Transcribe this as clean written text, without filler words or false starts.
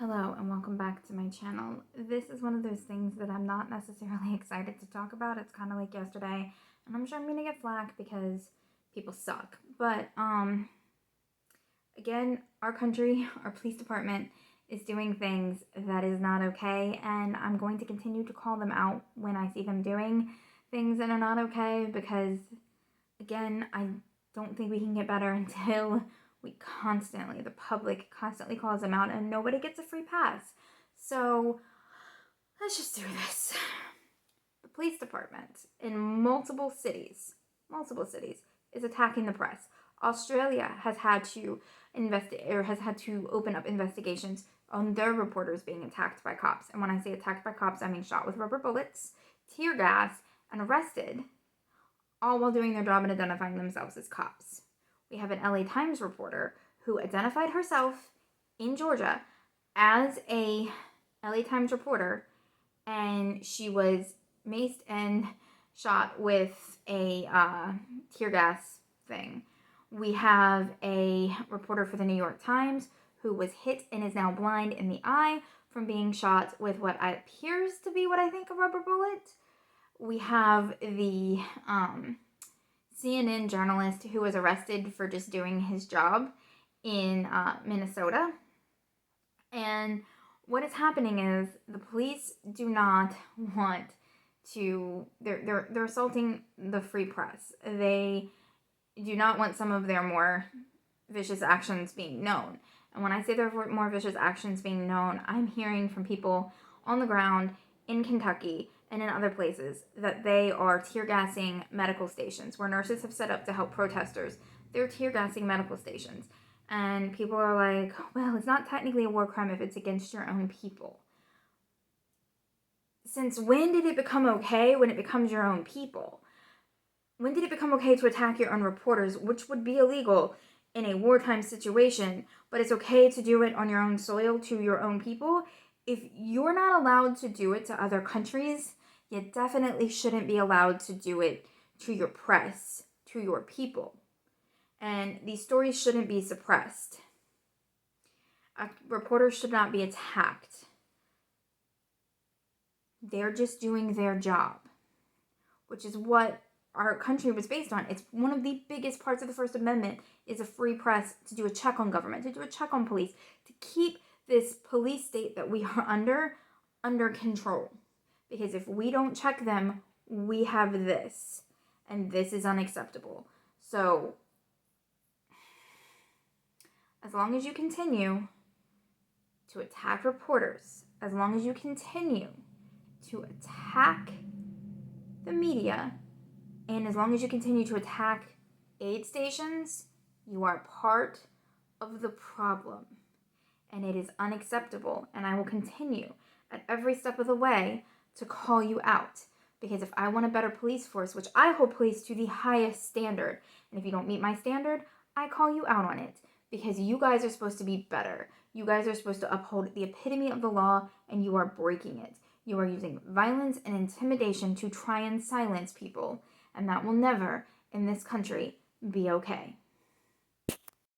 Hello and welcome back to my channel. This is one of those things that I'm not necessarily excited to talk about. It's kind of like yesterday, and I'm sure I'm gonna get flack because people suck. But again, our country, our police department is doing things that is not okay, and I'm going to continue to call them out when I see them doing things that are not okay because again, I don't think we can get better until the public constantly calls them out and nobody gets a free pass. So let's just do this. The police department in multiple cities, is attacking the press. Australia has had to open up investigations on their reporters being attacked by cops. And when I say attacked by cops, I mean shot with rubber bullets, tear gas, and arrested, all while doing their job and identifying themselves as cops. We have an LA Times reporter who identified herself in Georgia as a LA Times reporter, and she was maced and shot with a tear gas thing. We have a reporter for the New York Times who was hit and is now blind in the eye from being shot with what appears to be what I think a rubber bullet. We have the CNN journalist who was arrested for just doing his job in Minnesota. And what is happening is the police do not want to, they're assaulting the free press. They do not want some of their more vicious actions being known. And when I say there are more vicious actions being known, I'm hearing from people on the ground in Kentucky and in other places that they are tear gassing medical stations where nurses have set up to help protesters. They're tear gassing medical stations. And people are like, well, it's not technically a war crime if it's against your own people. Since when did it become okay when it becomes your own people? When did it become okay to attack your own reporters, which would be illegal in a wartime situation, but it's okay to do it on your own soil to your own people? If you're not allowed to do it to other countries, you definitely shouldn't be allowed to do it to your press, to your people. And these stories shouldn't be suppressed. Reporters should not be attacked. They're just doing their job, which is what our country was based on. It's one of the biggest parts of the First Amendment is a free press, to do a check on government, to do a check on police, to keep this police state that we are under control. Because if we don't check them, we have this, and this is unacceptable. So as long as you continue to attack reporters, as long as you continue to attack the media, and as long as you continue to attack aid stations, you are part of the problem. And it is unacceptable. And I will continue at every step of the way to call you out. Because if I want a better police force, which I hold police to the highest standard, and if you don't meet my standard, I call you out on it. Because you guys are supposed to be better. You guys are supposed to uphold the epitome of the law, and you are breaking it. You are using violence and intimidation to try and silence people. And that will never, in this country, be okay.